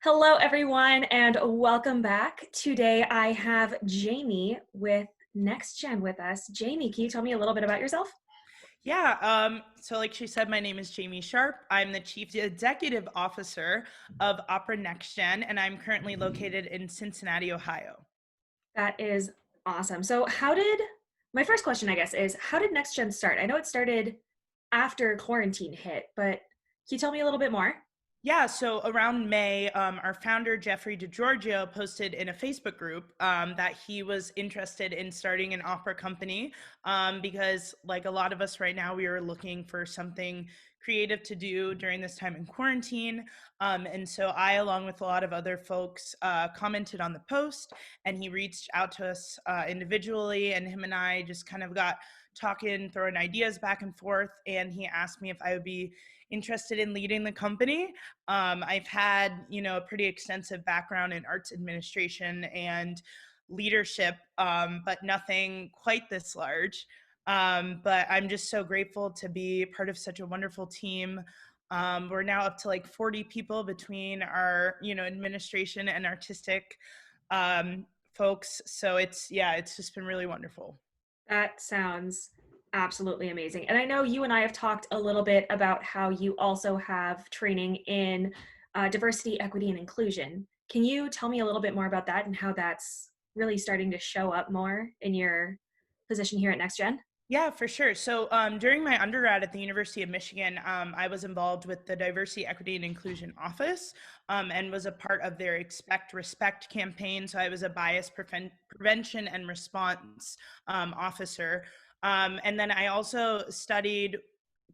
Hello, everyone, and welcome back. Today I have Jaime with NexGen with us. Jaime, can you tell me a little bit about yourself? So like she said, my name is Jaime Sharp. I'm the Chief Executive Officer of OperaNexGen, and I'm currently located in Cincinnati, Ohio. That is awesome. My first question, I guess, is how did NexGen start? I know it started after quarantine hit, but can you tell me a little bit more? Yeah, so around May, our founder, Jeffrey DiGiorgio, posted in a Facebook group that he was interested in starting an opera company because, like a lot of us right now, we were looking for something creative to do during this time in quarantine. And so I, along with a lot of other folks, commented on the post, and he reached out to us individually, and him and I just kind of got talking, throwing ideas back and forth. And he asked me if I would be interested in leading the company. I've had, a pretty extensive background in arts administration and leadership, but nothing quite this large. But I'm just so grateful to be part of such a wonderful team. We're now up to like 40 people between our, administration and artistic folks. So it's just been really wonderful. That sounds absolutely amazing. And I know you and I have talked a little bit about how you also have training in diversity, equity, and inclusion. Can you tell me a little bit more about that and how that's really starting to show up more in your position here at NextGen? Yeah, for sure. So during my undergrad at the University of Michigan, I was involved with the Diversity, Equity, and Inclusion Office and was a part of their Expect Respect campaign. So I was a prevention and response officer. And then I also studied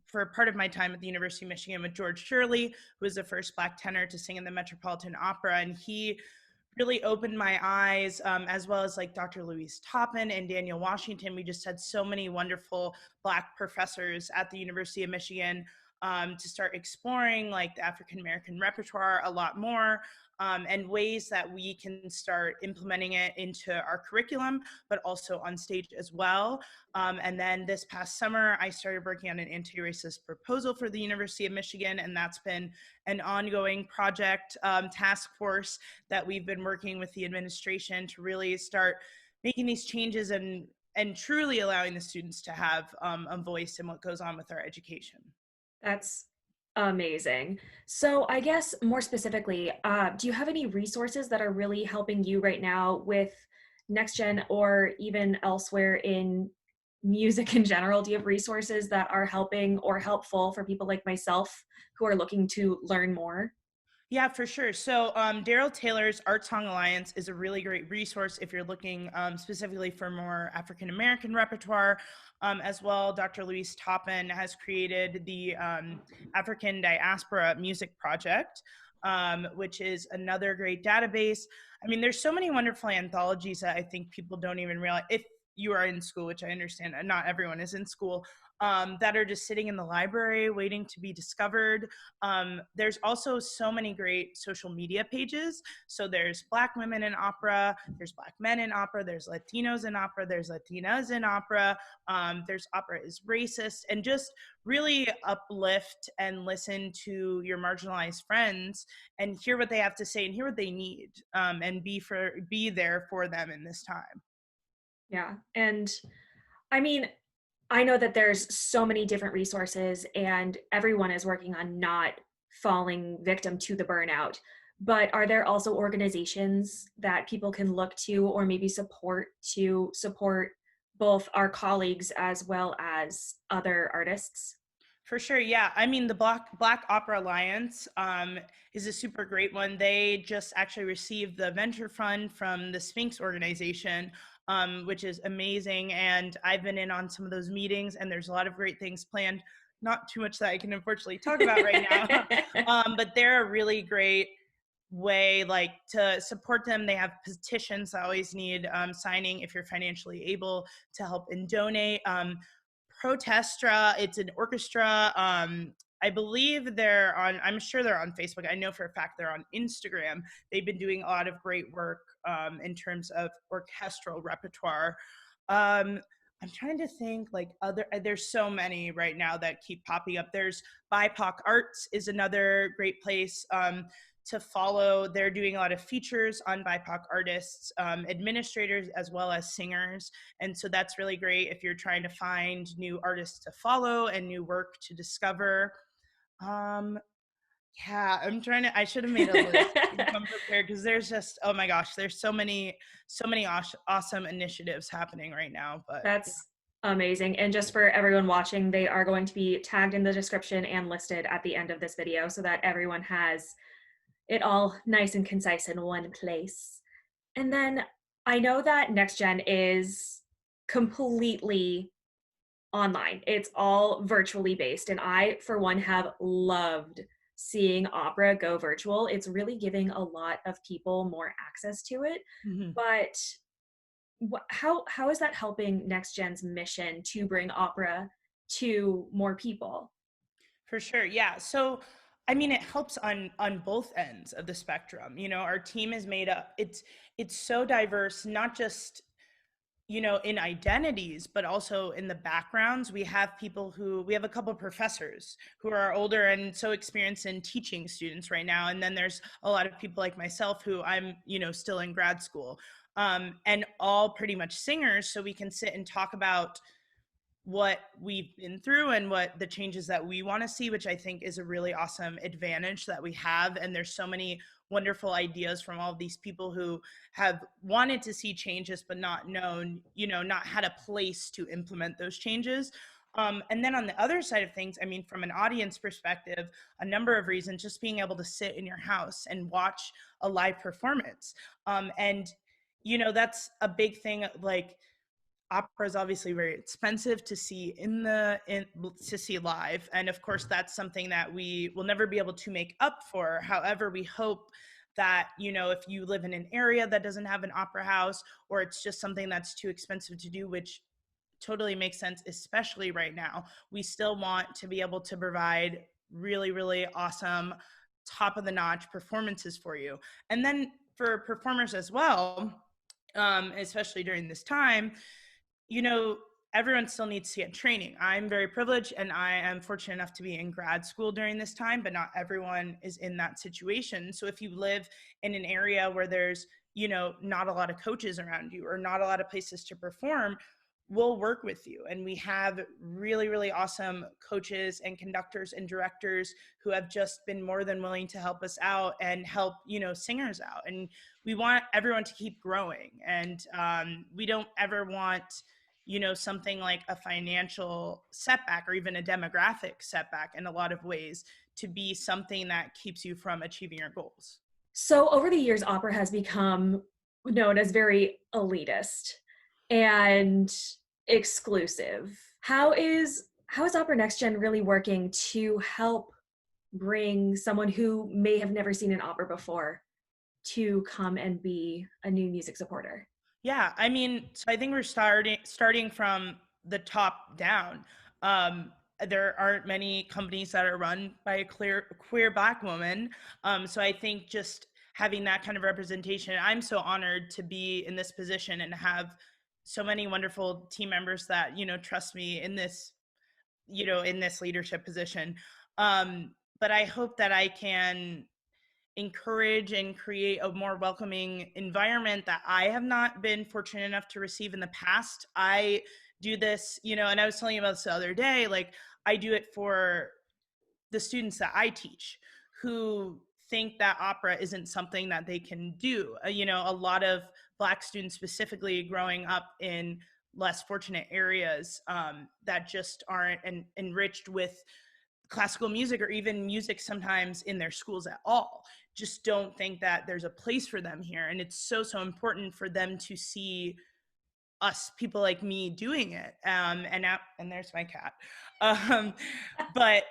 for part of my time at the University of Michigan with George Shirley, who was the first Black tenor to sing in the Metropolitan Opera. And he really opened my eyes, as well as like Dr. Louise Toppin and Daniel Washington. We just had so many wonderful Black professors at the University of Michigan to start exploring like the African American repertoire a lot more, and ways that we can start implementing it into our curriculum, but also on stage as well. And then this past summer, I started working on an anti-racist proposal for the University of Michigan, and that's been an ongoing project, task force that we've been working with the administration to really start making these changes and truly allowing the students to have a voice in what goes on with our education. That's amazing. So, I guess more specifically, do you have any resources that are really helping you right now with NextGen or even elsewhere in music in general? Do you have resources that are helping or helpful for people like myself who are looking to learn more? Yeah, for sure. So, Daryl Taylor's Art Song Alliance is a really great resource if you're looking specifically for more African American repertoire. As well, Dr. Louise Toppin has created the African Diaspora Music Project, which is another great database. I mean, there's so many wonderful anthologies that I think people don't even realize. If you are in school, which I understand not everyone is in school, that are just sitting in the library waiting to be discovered. There's also so many great social media pages. So there's Black women in opera, there's Black men in opera, there's Latinos in opera, there's Latinas in opera, there's Opera is Racist, and just really uplift and listen to your marginalized friends and hear what they have to say and hear what they need, and be there for them in this time. Yeah. And I mean, I know that there's so many different resources and everyone is working on not falling victim to the burnout. But are there also organizations that people can look to or maybe support to support both our colleagues as well as other artists? For sure, yeah. I mean, the Black Opera Alliance is a super great one. They just actually received the venture fund from the Sphinx organization, which is amazing. And I've been in on some of those meetings, and there's a lot of great things planned. Not too much that I can unfortunately talk about right now, but they're a really great way like to support them. They have petitions that always need signing if you're financially able to help and donate. Protestra, it's an orchestra. I believe I'm sure they're on Facebook. I know for a fact they're on Instagram. They've been doing a lot of great work in terms of orchestral repertoire. I'm trying to think like there's so many right now that keep popping up. There's BIPOC Arts is another great place. to follow. They're doing a lot of features on BIPOC artists, administrators, as well as singers. And so that's really great if you're trying to find new artists to follow and new work to discover. Um, yeah, I should have made a list and come prepared because there's just, oh my gosh, there's so many awesome initiatives happening right now. But That's amazing. And just for everyone watching, they are going to be tagged in the description and listed at the end of this video so that everyone has it all nice and concise in one place. And then I know that NexGen is completely online. It's all virtually based. And I, for one, have loved seeing opera go virtual. It's really giving a lot of people more access to it. mhm. But how is that helping NextGen's mission to bring opera to more people? For sure. Yeah. So I mean it helps on both ends of the spectrum. You know, our team is made up. It's so diverse, not just, you know, in identities, but also in the backgrounds. We have a couple of professors who are older and so experienced in teaching students right now. And then there's a lot of people like myself who I'm, you know, still in grad school. And all pretty much singers. So we can sit and talk about what we've been through and what the changes that we want to see, which I think is a really awesome advantage that we have. And there's so many wonderful ideas from all of these people who have wanted to see changes but not known, you know, not had a place to implement those changes. And then on the other side of things, I mean, from an audience perspective, a number of reasons, just being able to sit in your house and watch a live performance. And, you know, that's a big thing. Like, opera is obviously very expensive to see to see live, and of course that's something that we will never be able to make up for. However, we hope that, you know, if you live in an area that doesn't have an opera house, or it's just something that's too expensive to do, which totally makes sense, especially right now, we still want to be able to provide really, really awesome, top of the notch performances for you. And then for performers as well, especially during this time, you know, everyone still needs to get training. I'm very privileged and I am fortunate enough to be in grad school during this time, but not everyone is in that situation. So if you live in an area where there's, you know, not a lot of coaches around you or not a lot of places to perform, we'll work with you. And we have really, really awesome coaches and conductors and directors who have just been more than willing to help us out and help, you know, singers out. And we want everyone to keep growing. And we don't ever want, you know, something like a financial setback or even a demographic setback in a lot of ways to be something that keeps you from achieving your goals. So over the years, opera has become known as very elitist and exclusive. How is Opera Next Gen really working to help bring someone who may have never seen an opera before to come and be a new music supporter? Yeah, I mean, so I think we're starting from the top down. Um, there aren't many companies that are run by a queer Black woman. So I think just having that kind of representation, I'm so honored to be in this position and have so many wonderful team members that, you know, trust me in this, you know, in this leadership position. But I hope that I can encourage and create a more welcoming environment that I have not been fortunate enough to receive in the past. I do this, you know, and I was telling you about this the other day, like I do it for the students that I teach who think that opera isn't something that they can do. You know, a lot of Black students specifically growing up in less fortunate areas that just aren't enriched with classical music or even music sometimes in their schools at all, just don't think that there's a place for them here. And it's so, so important for them to see us, people like me, doing it. And there's my cat. Um,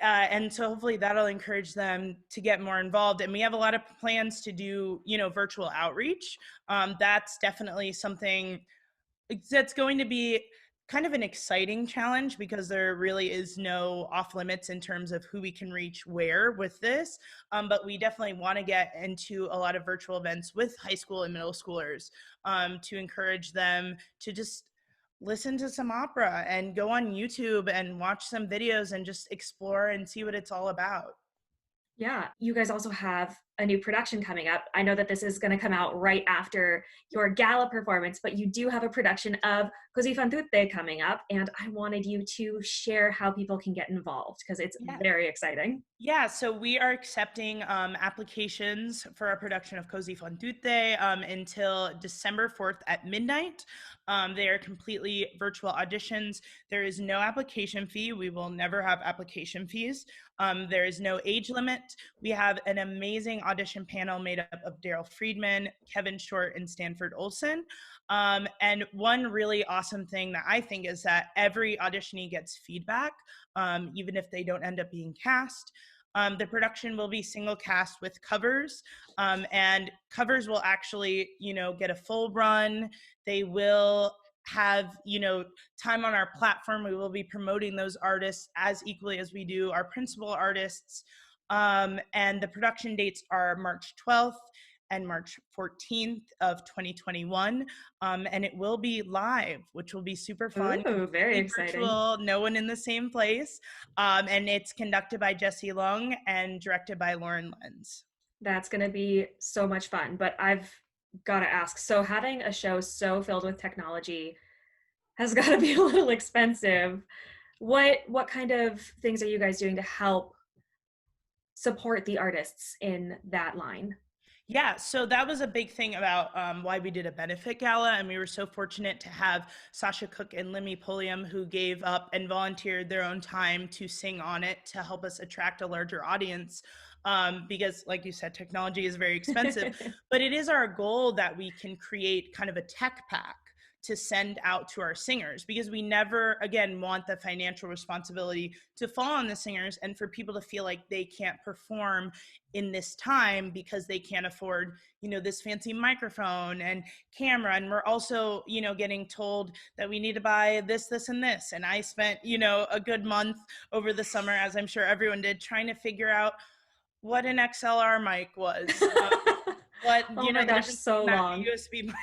and so hopefully that'll encourage them to get more involved. And we have a lot of plans to do, you know, virtual outreach. That's definitely something that's going to be kind of an exciting challenge because there really is no off limits in terms of who we can reach where with this. But we definitely want to get into a lot of virtual events with high school and middle schoolers to encourage them to just listen to some opera and go on YouTube and watch some videos and just explore and see what it's all about. Yeah, you guys also have a new production coming up. I know that this is going to come out right after your gala performance, but you do have a production of Così fan tutte coming up, and I wanted you to share how people can get involved because it's Yeah. very exciting. Yeah, so we are accepting applications for our production of Cosi fan tutte until December 4th at midnight. They are completely virtual auditions. There is no application fee. We will never have application fees. There is no age limit. We have an amazing audition panel made up of Daryl Friedman, Kevin Short, and Stanford Olson. And one really awesome thing that I think is that every auditionee gets feedback, even if they don't end up being cast. The production will be single cast with covers, and covers will actually, get a full run. They will have, time on our platform. We will be promoting those artists as equally as we do our principal artists. And the production dates are March 12th and March 14th of 2021. And it will be live, which will be super fun, Ooh, very completely exciting. virtual, no one in the same place. And it's conducted by Jesse Lung and directed by Lauren Lenz. That's going to be so much fun. But I've got to ask, so having a show so filled with technology has got to be a little expensive. What kind of things are you guys doing to help support the artists in that line? Yeah, so that was a big thing about why we did a benefit gala, and we were so fortunate to have Sasha Cook and Limmy Pulliam, who gave up and volunteered their own time to sing on it to help us attract a larger audience. Because, like you said, technology is very expensive, but it is our goal that we can create kind of a tech pack to send out to our singers, because we never, again, want the financial responsibility to fall on the singers and for people to feel like they can't perform in this time because they can't afford, this fancy microphone and camera. And we're also, getting told that we need to buy this, and this. And I spent, a good month over the summer, as I'm sure everyone did, trying to figure out what an XLR mic was. What, Oh my the gosh, difference so between that long. and a USB mic.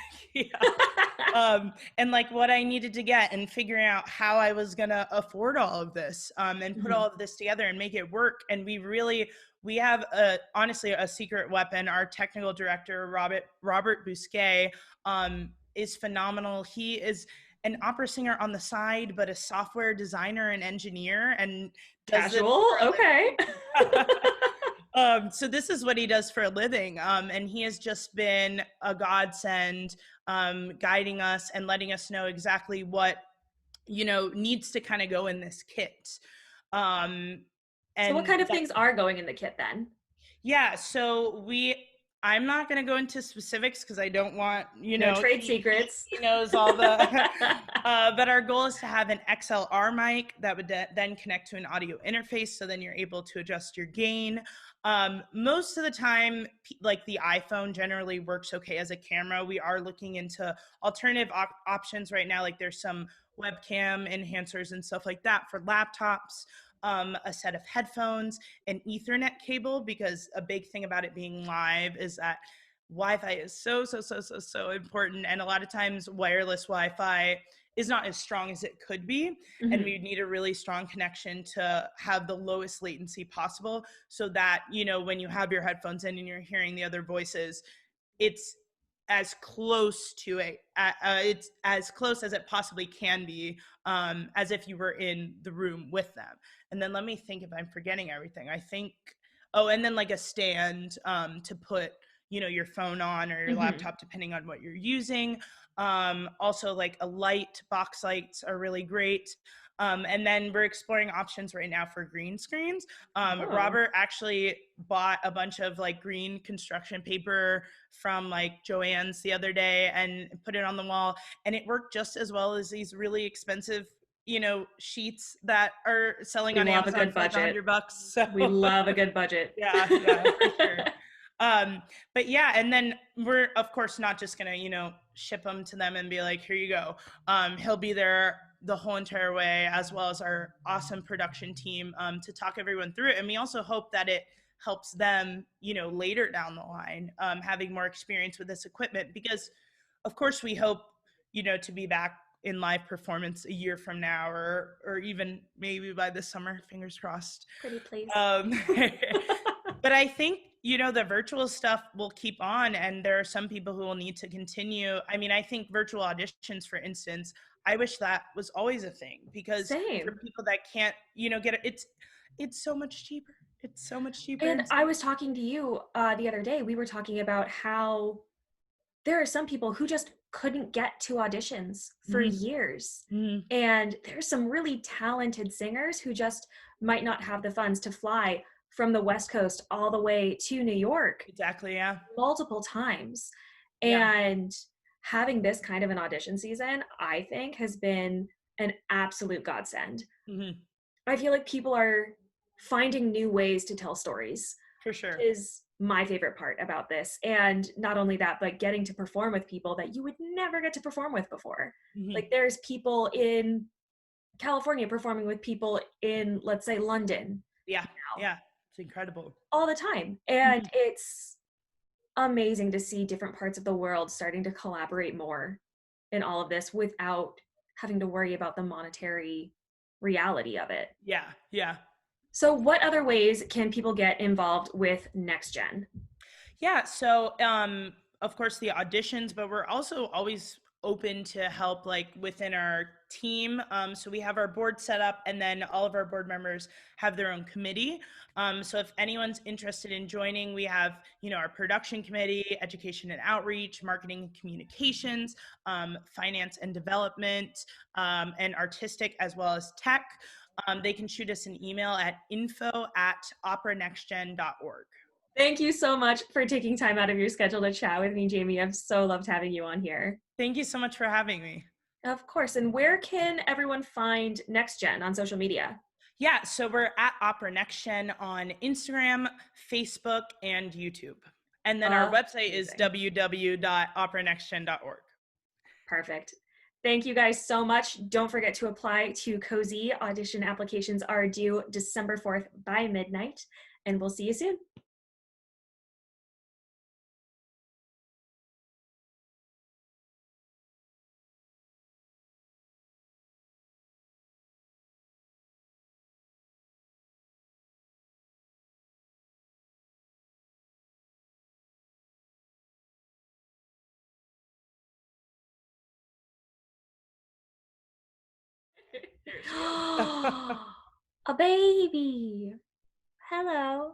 Yeah. And like what I needed to get, and figuring out how I was gonna afford all of this, and put all Mhm. of this together and make it work. And we have honestly a secret weapon. Our technical director, Robert Bousquet, is phenomenal. He is an opera singer on the side, but a software designer and engineer, and does this Casual, okay. for a living. So this is what he does for a living. And he has just been a godsend, guiding us and letting us know exactly what, needs to kind of go in this kit. Um, So what and kind of things are going in the kit then? yeah, so I'm not going to go into specifics because I don't want, No trade he secrets. knows all the, but our goal is to have an XLR mic that would then connect to an audio interface. So then you're able to adjust your gain. Most of the time, like the iPhone generally works okay as a camera. We are looking into alternative options right now. Like there's some webcam enhancers and stuff like that for laptops. A set of headphones, an Ethernet cable, because a big thing about it being live is that Wi-Fi is so important. And a lot of times wireless Wi-Fi is not as strong as it could be. And Mhm. we need a really strong connection to have the lowest latency possible, so that, when you have your headphones in and you're hearing the other voices, it's as close to it's as close as it possibly can be, as if you were in the room with them. And then let me think if I'm forgetting everything. I think, oh, and then like a stand, to put, your phone on or your Mhm. laptop, depending on what you're using. Also, like a light, box lights are really great. And then we're exploring options right now for green screens. Oh, Robert actually bought a bunch of like green construction paper from like Joann's the other day and put it on the wall, and it worked just as well as these really expensive, sheets that are selling we on love a Amazon good for like budget. $100. So We love a good budget. yeah, for sure. But yeah, and then we're of course not just gonna, ship them to them and be like, here you go. He'll be there the whole entire way, as well as our awesome production team, to talk everyone through it. And we also hope that it helps them, later down the line, having more experience with this equipment, because of course we hope, to be back in live performance a year from now, or even maybe by this summer, fingers crossed. Pretty please. Um, but I think The virtual stuff will keep on, and there are some people who will need to continue. I mean, I think virtual auditions, for instance, I wish that was always a thing, because for Same. people that can't, get it's so much cheaper. It's so much cheaper And and I was talking to you the other day. We were talking about how there are some people who just couldn't get to auditions for mm-hmm. years. Mm-hmm. And there's some really talented singers who just might not have the funds to fly from the West Coast all the way to New York Exactly. Yeah. multiple times. Yeah. And having this kind of an audition season, I think, has been an absolute godsend. Mm-hmm. I feel like people are finding new ways to tell stories, For sure. is my favorite part about this. And not only that, but getting to perform with people that you would never get to perform with before. Mm-hmm. Like there's people in California performing with people in, let's say, London Yeah. now Yeah. It's incredible. all the time. And Mm-hmm. it's amazing to see different parts of the world starting to collaborate more in all of this without having to worry about the monetary reality of it. Yeah. Yeah. So, what other ways can people get involved with NexGen? Yeah, so of course the auditions, but we're also always open to help like within our team. So we have our board set up, and then all of our board members have their own committee. So if anyone's interested in joining, we have our production committee, education and outreach, marketing and communications, finance and development, and artistic as well as tech. They can shoot us an email at info@operanextgen.org. Thank you so much for taking time out of your schedule to chat with me, Jamie. I've so loved having you on here. Thank you so much for having me. Of course. And where can everyone find NexGen on social media? Yeah, so we're at OperaNexGen on Instagram, Facebook, and YouTube. And then our website is Amazing. www.operanexgen.org. Perfect. Thank you guys so much. Don't forget to apply to Cosi. Audition applications are due December 4th by midnight, and we'll see you soon. Here she is. A baby. Hello.